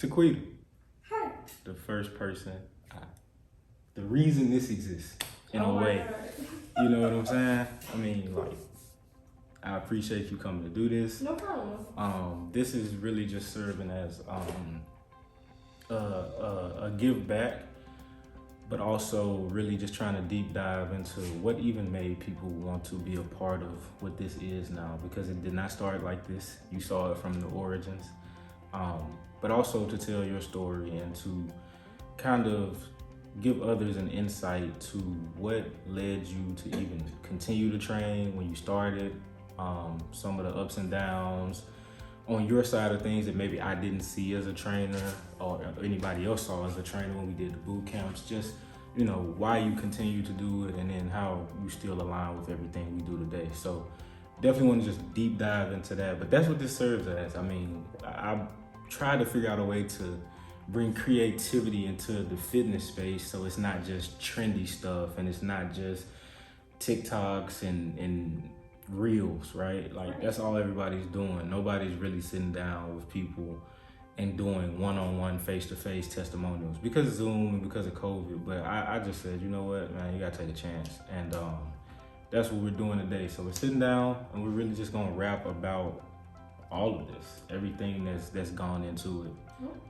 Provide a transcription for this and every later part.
Tacqweta, Hi. the first person, the reason this exists in a way. You know what I'm saying? I mean, like, I appreciate you coming to do this. No problem. This is really just serving as a give back, but also really just trying to deep dive into what even made people want to be a part of what this is now, because it did not start like this. You saw it from the origins, but also to tell your story and to kind of give others an insight to what led you to even continue to train when you started, some of the ups and downs on your side of things that maybe I didn't see as a trainer or anybody else saw as a trainer when we did the boot camps. Just, you know, why you continue to do it and then how you still align with everything we do today. So definitely want to just deep dive into that, but that's what this serves as. I mean, I tried to figure out a way to bring creativity into the fitness space, so it's not just trendy stuff and it's not just TikToks and reels, right? Like, that's all everybody's doing. Nobody's really sitting down with people and doing one-on-one, face-to-face testimonials because of Zoom and because of COVID. But I just said, you know what, man, you gotta take a chance. And that's what we're doing today. So we're sitting down and we're really just gonna rap about all of this, everything that's gone into it,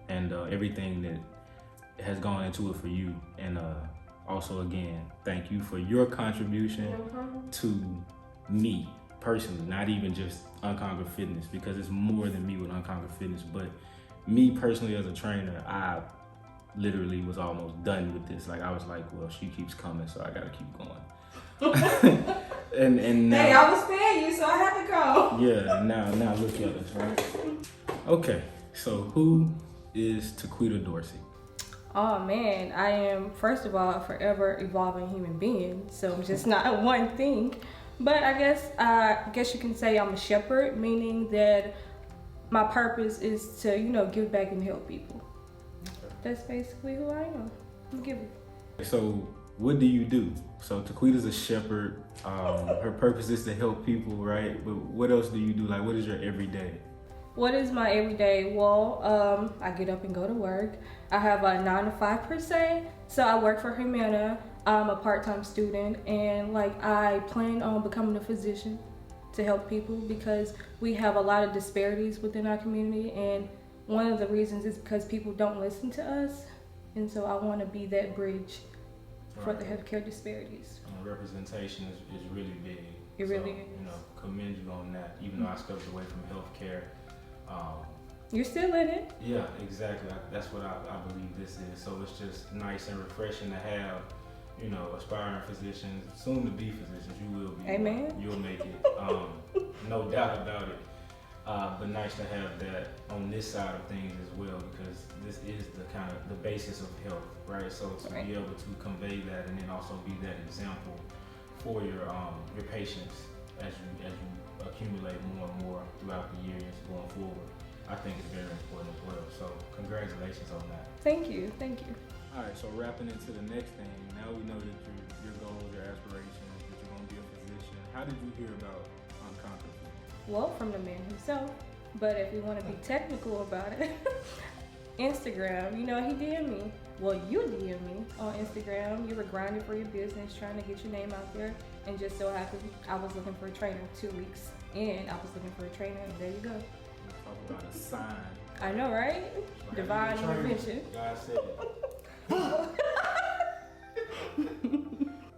and everything that has gone into it for you. And also, again, thank you for your contribution to me personally, not even just Unconquered Fitness, because it's more than me with Unconquered Fitness, but me personally as a trainer. I literally was almost done with this. Like, I was like, well, she keeps coming, so I gotta keep going. and now, hey, I was paying you, so I had to go. Yeah, now look at us, right? Okay, so who is Tacqweta Dorsey? Oh man, I am, first of all, a forever evolving human being, so I'm just not one thing. But I guess you can say I'm a shepherd, meaning that my purpose is to, you know, give back and help people. Okay. That's basically who I am. I'm a giver. So what do you do? So Tacqweta's a shepherd. Her purpose is to help people, right? But what else do you do? Like, what is your everyday? What is my everyday? Well, I get up and go to work. I have a 9 to 5 per se. So I work for Humana. I'm a part-time student, and like, I plan on becoming a physician to help people because we have a lot of disparities within our community, and one of the reasons is because people don't listen to us, and so I want to be that bridge for the healthcare disparities. Representation is really big. It really is. You know, commend you on that. Even though I stepped away from healthcare, you're still in it. Yeah, exactly. That's what I believe this is. So it's just nice and refreshing to have, you know, aspiring physicians, soon to be physicians. You will be. Amen. You'll make it. No doubt about it. But nice to have that on this side of things as well, because this is the kind of the basis of health, right? So to be able to convey that and then also be that example for your patients as you accumulate more and more throughout the years going forward, I think is very important as well. So congratulations on that. Thank you. All right, so wrapping into the next thing, now we know that your goals, your aspirations, that you're going to be a physician. How did you hear about Unconquered Fitness? Well, from the man himself. But if we want to be technical about it, Instagram, you know, he DM'd me. Well, you DM'd me on Instagram. You were grinding for your business, trying to get your name out there. And just so happened, I was looking for a trainer 2 weeks in. I was looking for a trainer, and there you go. Talk about a sign. I know, right? Like, divine intervention. God said it.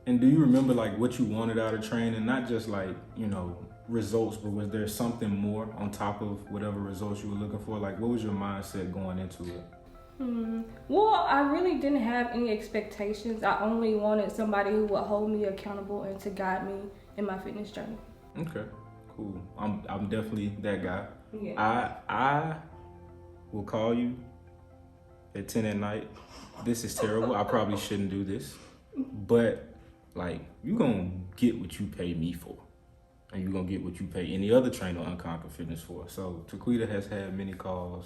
And do you remember like what you wanted out of training? Not just like, you know, results, but was there something more on top of whatever results you were looking for? Like, what was your mindset going into it? Well, I really didn't have any expectations. I only wanted somebody who would hold me accountable and to guide me in my fitness journey. Okay, cool. I'm definitely that guy. Yeah. I will call you at 10 at night. This is terrible. I probably shouldn't do this, but like, you gonna get what you pay me for, and you gonna get what you pay any other trainer on Unconquered Fitness for. So Tacqweta has had many calls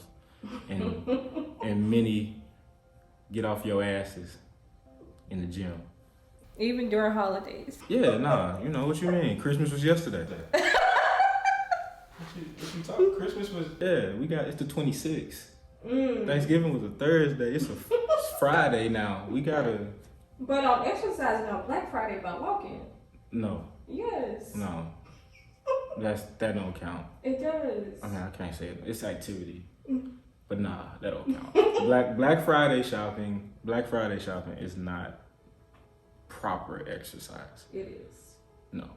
and many get off your asses in the gym. Even during holidays. Yeah, nah, you know what you mean. Christmas was yesterday. What you talking? Christmas was, yeah, it's the 26th. Thanksgiving was a Thursday. It's Friday now. We gotta. But on exercise now, Black Friday about walking. No. Yes. No. That don't count. It does. I mean, I can't say it. It's activity. But nah, that don't count. Black Friday shopping is not proper exercise. It is. No.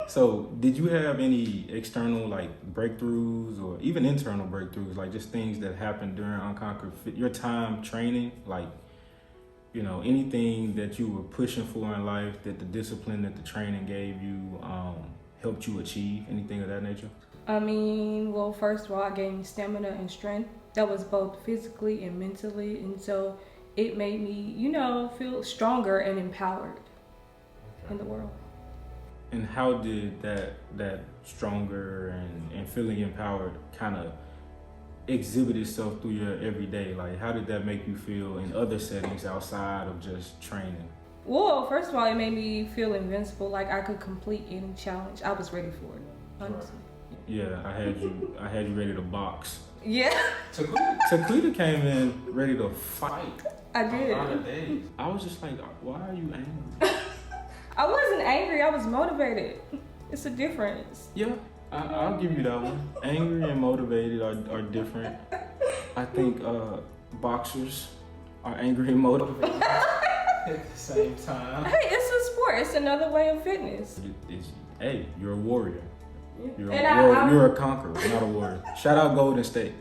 So, did you have any external like breakthroughs or even internal breakthroughs, like just things that happened during Unconquered Fit, your time training, like, you know, anything that you were pushing for in life that the discipline that the training gave you helped you achieve, anything of that nature? I mean, well, first of all, I gained stamina and strength. That was both physically and mentally, and so it made me, you know, feel stronger and empowered in the world. And how did that stronger and feeling empowered kind of exhibit itself through your everyday? Like, how did that make you feel in other settings outside of just training? Well, first of all, it made me feel invincible, like I could complete any challenge. I was ready for it, honestly. Yeah, I had you ready to box. Yeah. Tacqweta came in ready to fight. I did. A lot of days. I was just like, why are you angry? I wasn't angry, I was motivated. It's a difference. Yeah, I'll give you that one. Angry and motivated are different. I think boxers are angry and motivated at the same time. Hey, it's a sport. It's another way of fitness. Hey, you're a warrior. Yeah. You're a conqueror, not a warrior. Shout out Golden State.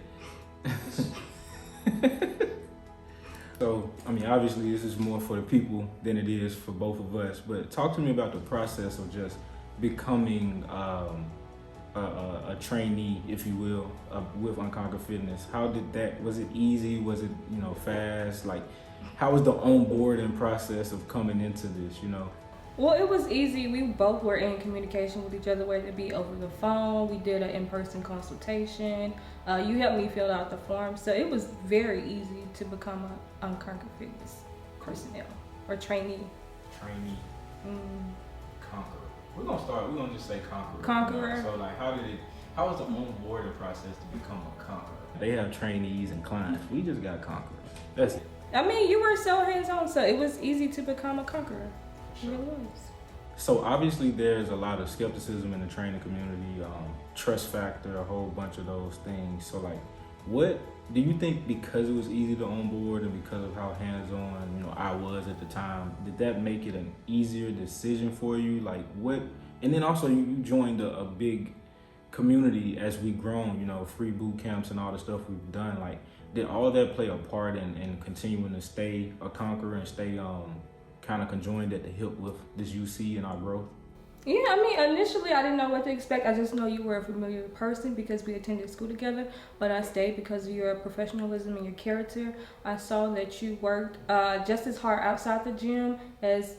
So, I mean, obviously this is more for the people than it is for both of us, but talk to me about the process of just becoming a trainee, if you will, with Unconquered Fitness. How did that, was it easy? Was it, you know, fast? Like, how was the onboarding process of coming into this, you know? Well, it was easy. We both were in communication with each other, whether it be over the phone. We did an in-person consultation. You helped me fill out the form. So it was very easy to become an Unconquered Fitness personnel or trainee. Conqueror. We're gonna just say conqueror. Conqueror. So like, how was the onboarding process to become a conqueror? They have trainees and clients. We just got conquerors. That's it. I mean, you were so hands-on, so it was easy to become a conqueror. Sure. It was. So obviously there's a lot of skepticism in the training community, trust factor, a whole bunch of those things. So like, what do you think, because it was easy to onboard and because of how hands-on, you know, I was at the time, did that make it an easier decision for you? Like what, and then also you joined a big community as we grown, you know, free boot camps and all the stuff we've done. Like, did all that play a part in continuing to stay a conqueror and stay kind of conjoined at the hip with this UC and our growth? Yeah, I mean, initially I didn't know what to expect. I just know you were a familiar person because we attended school together, but I stayed because of your professionalism and your character. I saw that you worked just as hard outside the gym as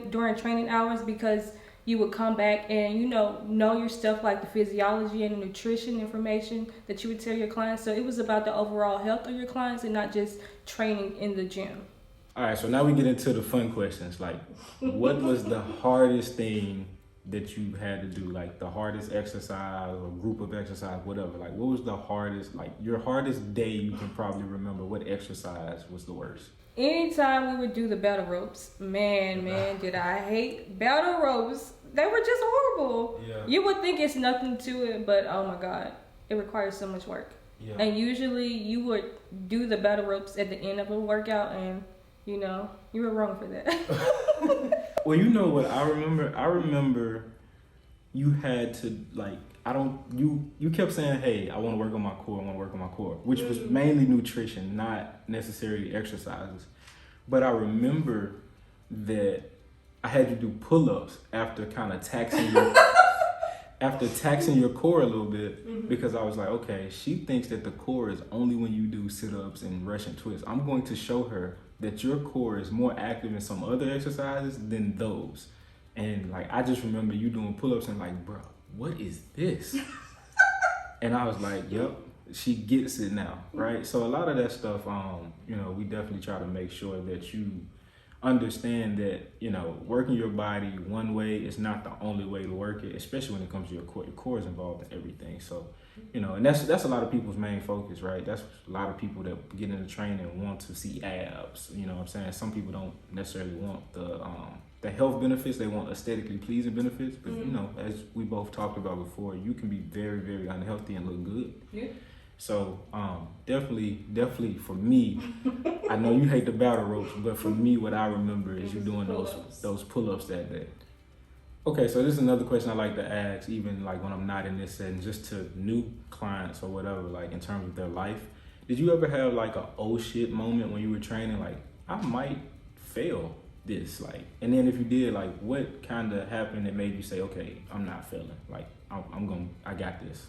during training hours, because you would come back and, you know your stuff, like the physiology and the nutrition information that you would tell your clients. So it was about the overall health of your clients and not just training in the gym. All right, so now we get into the fun questions. Like, what was the hardest thing that you had to do? Like the hardest exercise or group of exercise, whatever. Like, what was the hardest, like your hardest day you can probably remember? What exercise was the worst? Anytime we would do the battle ropes, man, did I hate battle ropes. They were just horrible. Yeah. You would think it's nothing to it, but oh my God, it requires so much work. Yeah. And usually you would do the battle ropes at the end of a workout, and you know, you were wrong for that. Well, you know what I remember? I remember you had to, like, you kept saying, hey, I want to work on my core, which was mainly nutrition, not necessarily exercises. But I remember that I had to do pull-ups after kind of taxing your core a little bit, because I was like, okay, she thinks that the core is only when you do sit-ups and Russian twists. I'm going to show her that your core is more active in some other exercises than those. And like, I just remember you doing pull-ups and like, bro, what is this? And I was like, yep, she gets it now, right? So a lot of that stuff, you know, we definitely try to make sure that you understand that, you know, working your body one way is not the only way to work it, especially when it comes to your core. Your core is involved in everything. So And that's a lot of people's main focus, right? That's a lot of people that get into training want to see abs. You know what I'm saying? Some people don't necessarily want the health benefits. They want aesthetically pleasing benefits. But as we both talked about before, you can be very, very unhealthy and look good. Yeah. So definitely for me, I know you hate the battle ropes, but for me, what I remember is you doing those pull-ups that day. Okay, so this is another question I like to ask, even like when I'm not in this setting, just to new clients or whatever, like in terms of their life. Did you ever have like a oh shit moment when you were training, like I might fail this, like, and then if you did, like what kind of happened that made you say, okay, I'm not failing, like I got this?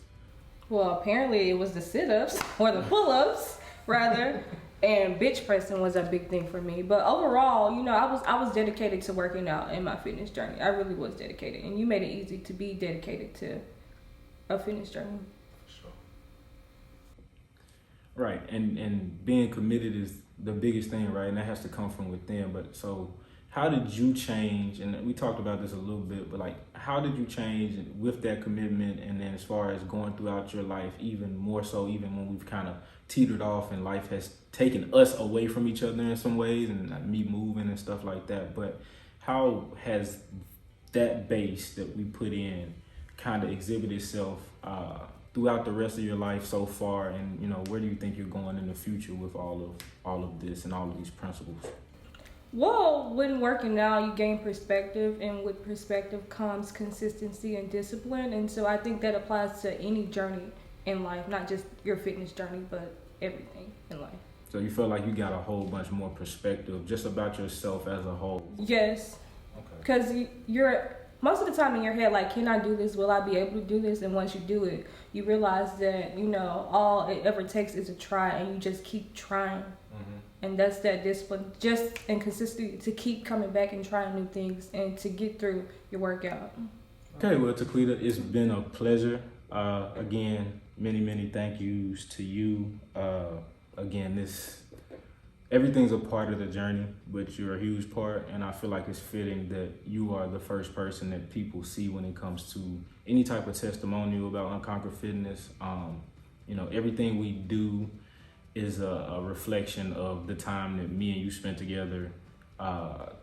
Well, apparently it was the sit-ups or the pull-ups rather. And bench pressing was a big thing for me. But overall, I was dedicated to working out in my fitness journey. I really was dedicated. And you made it easy to be dedicated to a fitness journey. Sure. Right. And being committed is the biggest thing, right? And that has to come from within. But so how did you change? And we talked about this a little bit, but like, how did you change with that commitment? And then as far as going throughout your life, even more so, even when we've kind of teetered off and life has taken us away from each other in some ways, and me moving and stuff like that. But how has that base that we put in kind of exhibited itself throughout the rest of your life so far? And where do you think you're going in the future with all of this and all of these principles? Well, when working out, you gain perspective, and with perspective comes consistency and discipline. And so I think that applies to any journey in life, not just your fitness journey, but everything in life. So you feel like you got a whole bunch more perspective just about yourself as a whole? Yes. Okay. Because you're most of the time in your head, like, can I do this? Will I be able to do this? And once you do it, you realize that, all it ever takes is a try, and you just keep trying. Mm-hmm. And that's that discipline, just and consistency to keep coming back and trying new things and to get through your workout. Okay, well, Tacqweta, it's been a pleasure. Again, many thank yous to you. Again, everything's a part of the journey, but you're a huge part, and I feel like it's fitting that you are the first person that people see when it comes to any type of testimonial about Unconquered Fitness. Everything we do is a reflection of the time that me and you spent together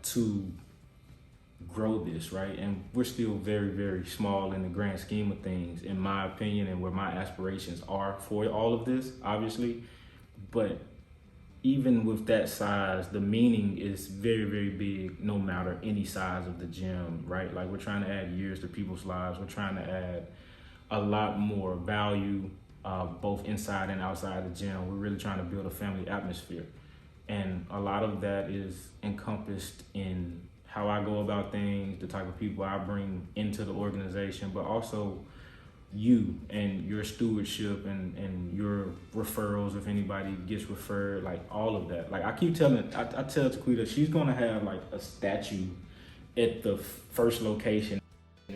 to grow this, right? And we're still very, very small in the grand scheme of things, in my opinion, and where my aspirations are for all of this, obviously. But even with that size, the meaning is very, very big, no matter any size of the gym, right? Like, we're trying to add years to people's lives. We're trying to add a lot more value, both inside and outside the gym. We're really trying to build a family atmosphere. And a lot of that is encompassed in how I go about things, the type of people I bring into the organization, but also you and your stewardship and your referrals, if anybody gets referred, like all of that. Like, I keep telling, I tell Tacqweta, she's gonna have like a statue at the first location.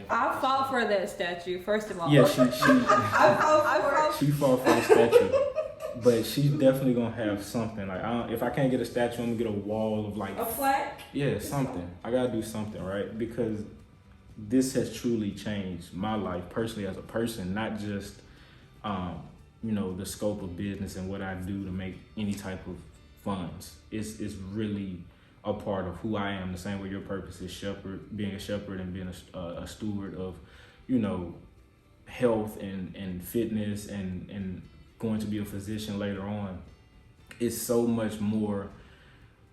I fought for that statue, first of all. Yeah, she fought for the statue. But she's definitely gonna have something. Like, if I can't get a statue, I'm gonna get a wall of like a plaque. Yeah, something. I gotta do something, right? Because this has truly changed my life personally as a person, not just the scope of business and what I do to make any type of funds. It's really a part of who I am. The same way your purpose is being a shepherd and being a steward of, health and fitness and going to be a physician later on. It's so much more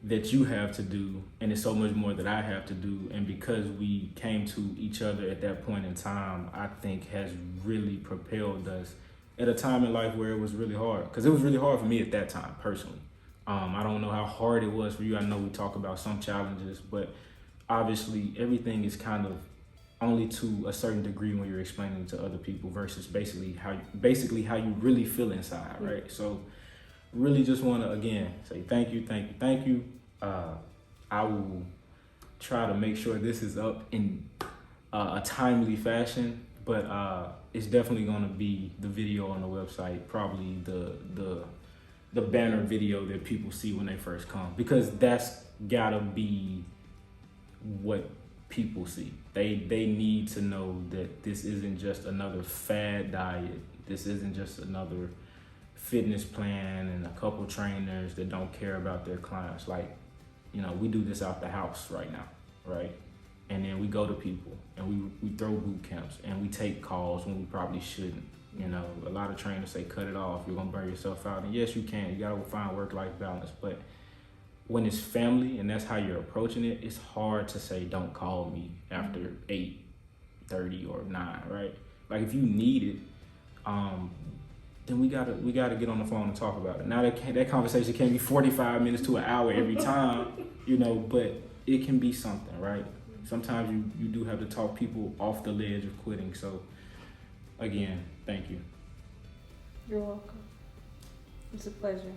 that you have to do, and it's so much more that I have to do. And because we came to each other at that point in time, I think has really propelled us at a time in life where it was really hard. Because it was really hard for me at that time, personally. I don't know how hard it was for you. I know we talk about some challenges, but obviously everything is kind of only to a certain degree when you're explaining to other people versus basically how you really feel inside, right? So really just want to, again, say thank you. I will try to make sure this is up in a timely fashion, but it's definitely going to be the video on the website, probably the banner video that people see when they first come, because that's gotta be what people see. They need to know that this isn't just another fad diet. This isn't just another fitness plan and a couple trainers that don't care about their clients. Like, you know, we do this out the house right now, right? And then we go to people and we throw boot camps and we take calls when we probably shouldn't. You know, a lot of trainers say cut it off, you're gonna burn yourself out. And yes, you can. You gotta find work-life balance. But when it's family and that's how you're approaching it, it's hard to say don't call me after 8:30 or 9, right? Like if you need it, then we gotta get on the phone and talk about it. Now that conversation can't be 45 minutes to an hour every time, you know, but it can be something, right? Sometimes you do have to talk people off the ledge of quitting. So again, thank you. You're welcome. It's a pleasure.